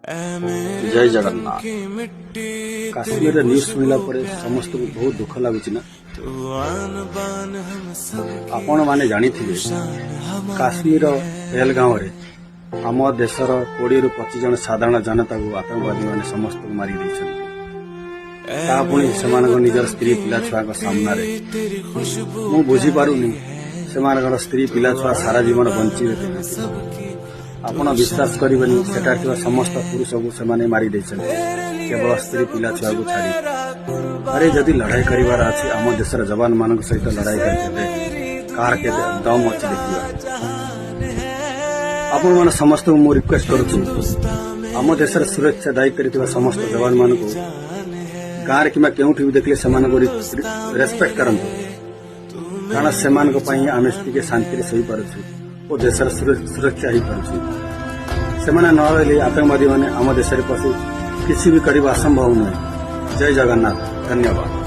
जय जगन्नाथ। काश्मीर न्यूज शुणिला परे समस्त को बहुत दुख लगुच ना। आपण माने जानिथिबे काश्मीर पहलगांव रे आम देशर 20 ରୁ 25 जन साधारण जनता को आतंकवादी माने समस्त को मारी दैछन। ता पुणी सेमानक निजर स्त्री पिला छुआ सामना रे मु बुझी पारुनी सेमानकर स्त्री पिला छुआ सारा जीवन बंचिबे केमिति। आपण विश्वास करिबनी सेटा थिबा समस्त पुरुष को सेमाने मारी दैछन केवल स्त्री पिला छुआ को छाड़ी। अरे जदि लड़ाई करिवार अछि आम देशर जवान मानक सहित लड़ाई करते कार के दम अछि देखिबा। आपण मन समस्त को मु रिक्वेस्ट करूछु आम देशर सुरक्षा दायी करितबा समस्त जवान मानक गाँव कि केउठी भी देखले सेमान को रेस्पेक्ट करंतु कारण सेमान को पई आमे के शांति रे सही परछु ओ देशर सुरक्षा ही परछु। सेमाने न रहले आतंकवादी माने आम देश रे पसी किसी भी करिबा असंभव नहीं। जय जगन्नाथ। धन्यवाद।